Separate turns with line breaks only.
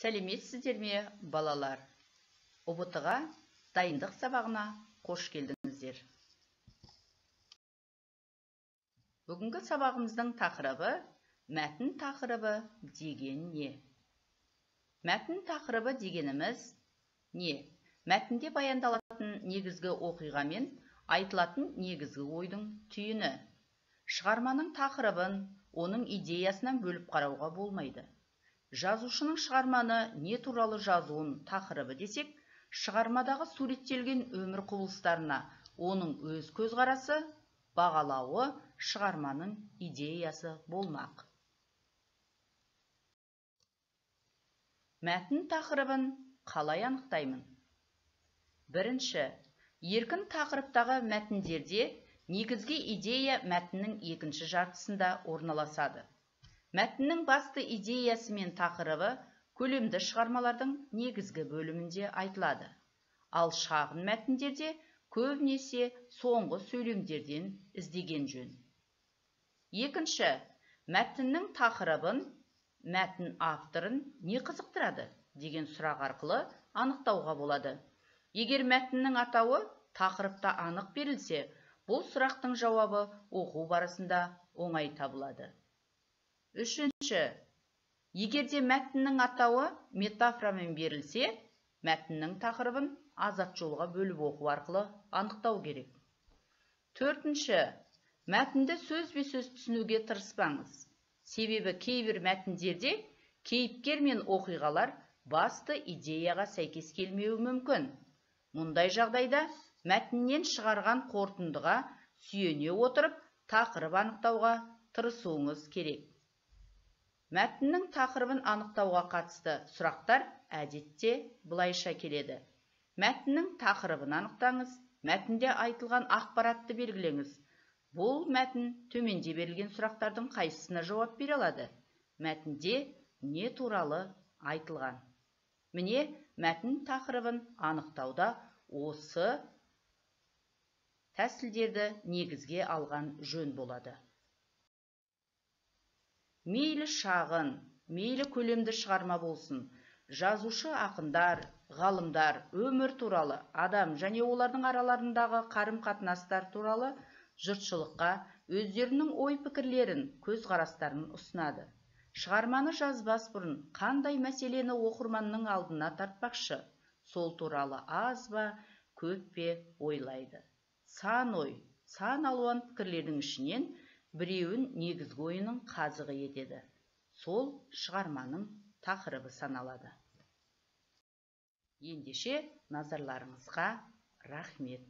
Сәлеметсіздер ме, балалар? ұбт-ға дайындық сабағына қош келдіңіздер. Бүгінгі сабағымыздың тақырыбы мәтін тақырыбы деген не? Мәтін тақырыбы дегеніміз не? Мәтінде баяндалатын негізгі оқиғамен айтылатын негізгі ойдың түйіні. Шығарманың тақырыбын оның идеясынан бөліп қарауға болмайды. Жазушының шығарманы не туралы жазуын тақырыбы десек, шығармадағы суреттелген өмір құбылыстарына оның өз көзқарасы, бағалауы шығарманың идеясы болмақ. Мәтін тақырыбын қалай анықтаймын? Бірінші, еркін тақырыптағы мәтіндерде негізгі идея мәтіннің екінші жартысында орналасады. Мәтіннің басты идеясы мен тақырыбы көлемді шығармалардың негізгі бөлімінде айтылады. Ал шағын мәтіндерде көбінесе соңғы сөйлемдерден іздеген жөн. Екінші, мәтіннің тақырыбын, мәтін авторын не қызықтырады деген сұрақ арқылы анықтауға болады. Егер мәтіннің атауы тақырыпта анық берілсе, бұл сұрақтың жауабы оқу барысында оңай табылады. Үшінші, егерде мәтіннің атауы метафорамен берілсе, мәтіннің тақырыбын азат жолға бөліп оқу арқылы анықтау керек. Төртінші, мәтінді сөзбе-сөз түсінуге тырыспаңыз. Себебі кейбір мәтіндерде кейіпкер мен оқиғалар басты идеяға сәйкес келмеуі мүмкін. Мұндай жағдайда мәтіннен шығарған қорытындыға сүйене отырып, тақырып анықтауға тырысуыңыз керек. Мәтіннің тақырыбын анықтауға қатысты сұрақтар әдетте былайша келеді. Мәтіннің тақырыбын анықтаңыз, мәтінде айтылған ақпаратты белгілеңіз. Бұл мәтін төменде берілген сұрақтардың қайсысына жауап бере алады? Мәтінде не туралы айтылған? Міне, мәтін тақырыбын анықтауда осы тәсілдерді негізге алған жөн болады. Мейлі шағын, мейлі көлемді шығарма болсын, жазушы ақындар, ғалымдар өмір туралы, адам және олардың араларындағы қарым-қатынастар туралы жұртшылыққа өздерінің ой-пікірлерін, көзқарастарын ұсынады. Шығарманы жазбас бұрын қандай мәселені оқырманның алдына тартпақшы, сол туралы аз ба, көп пе ойлайды. Сан ой, сан алуан пікірлердің ішінен біреуін негізгі ойының қазығы етеді. Сол шығарманың тақырыбы саналады. Ендеше назарларыңызға рахмет.